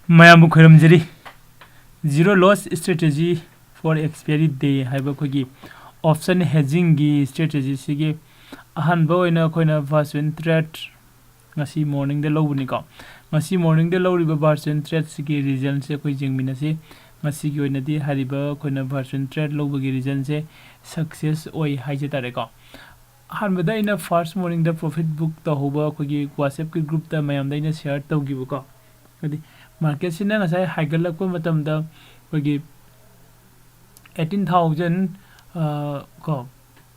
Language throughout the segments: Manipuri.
mayam khairamjari zero loss strategy for expiry day haiba khogi option hedging gi strategy sigi ahan ba oina khoina version trade ngasi morning de lobuni ko ngasi morning de loriba version trade sigi region se khoi jingmina se ngasi gi oina di hariba khoina version trade lobagi region se success oi haije tare ko ahan ba da ina first morning da profit book ta hoba khogi whatsapp ki group ta mayam da ina share tawgi ko adi market sina ngasai haigalak ko matam da khogi 18,000 ko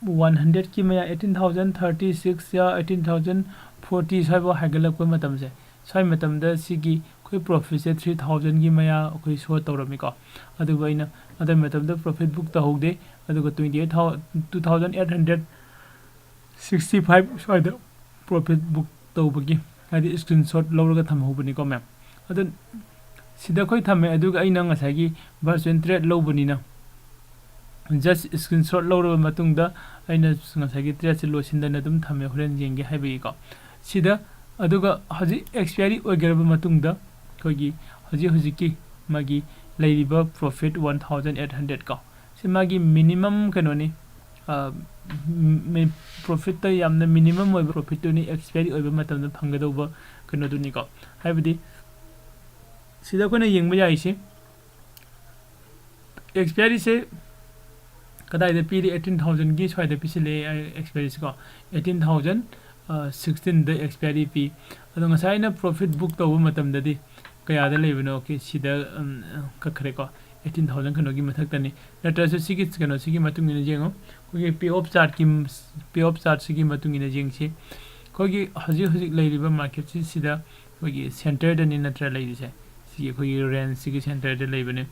100 ki maya 18,036 ya 18,040 saibo haigalak ko matam se sai matam da sigi koi profit se 3,000 ki maya koi show tawrami ko adu baina adu matam da profit book ta hogde adu ko 28,865 sai da profit book tawbagi adi screenshot lawraga thamhobani ko ma'am adu sida koi thame adu ga aina ngasai gi version trade lobani na just screenshot lawraba matung da aina ngasai gi trade se losinda na dum thame horen jenge haibi ko sida adu ga haji expiry ogeraba matung da kogi haji ki magi lairiba profit 1,800 ko se magi minimum kanoni profit ta yamna minimum oi profit to ni expiry oi matam da phangado kano duni ko haibidi sida ko na yengba yai se expiry se kadai da piri 18,000 gi swai da pisile expiry ko 18,016 da expiry pi ado ngasai na profit book to matam da di kaya da lebino ke sida ka khare ko 18,000 kano gi mathak tani natra se sigi kano sigi matung ni jengo ko ge pay off chart sigi matung ni jeng se ko gi haji leiriba market sida ko gi center da ni natra leiri se sigi ko gi range sigi center da leibane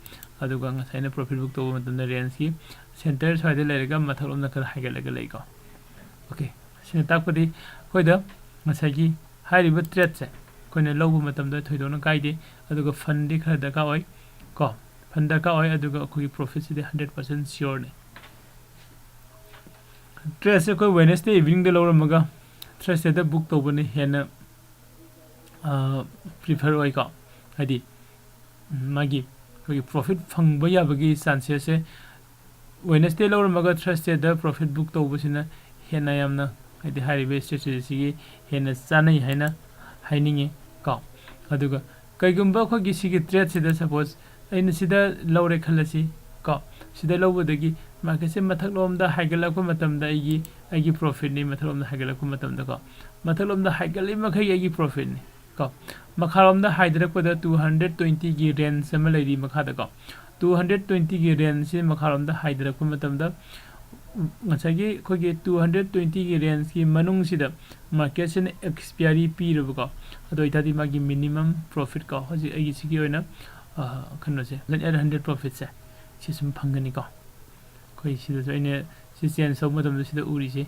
adu ga ngasai na profit book to matam da range ki center side da leiriga mathalom na kar haigalaga lei ko okay sina takpadi ko da ngasai gi hariba trade se koine lobu matam da thoidona kaide adu ga fund di khar da ka oi ko fund da ka oi adu ga ko profit si 100% sure ne trade se ko Wednesday evening da loramaga Thursday da book to bane hena prefer oi ko hadi magi ko profit phangba ya bagi chances se Wednesday loramaga Thursday da profit book to busina hena yamna hadi haribe strategy si hena chanai haina haininge ko aduga kaigumba ko gi sigi trade sida suppose aina sida lawre khalasi ko sida lawbodagi market se mathaklom da haigalak ko matam da igi profit ni mathaklom da haigalak ko matam da ko mathaklom da haigali makhai igi profit ni ko makharom da haidrak ko da 220 gi range sama leiri makha da ko 220 gi range se makharom da haidrak ko matam da ngasagi ko ge 220 gi range ki manung sida market se expiry pi ruba adoi tadi magi minimum profit ko haji agi sigi oina khano se 800 profit se sisum phangani ko koi sida joine si chen so madam sida uri se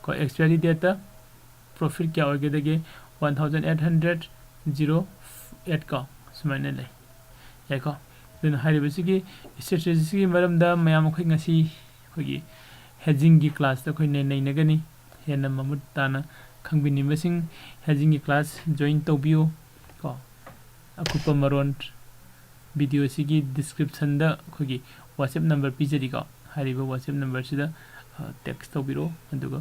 ko expiry date profit kya hoge dege 1,808 ko sumane lai ya ko then hariba sigi strategy sigi maram da mayam khoi ngasi khogi hedging gi class ta khoi nei nagani hena mamut tana khangbini masing hedging gi class join tobio ko akupa maron video sigi description da khogi whatsapp number pijari ko hariba whatsapp number sida text tobiro aduga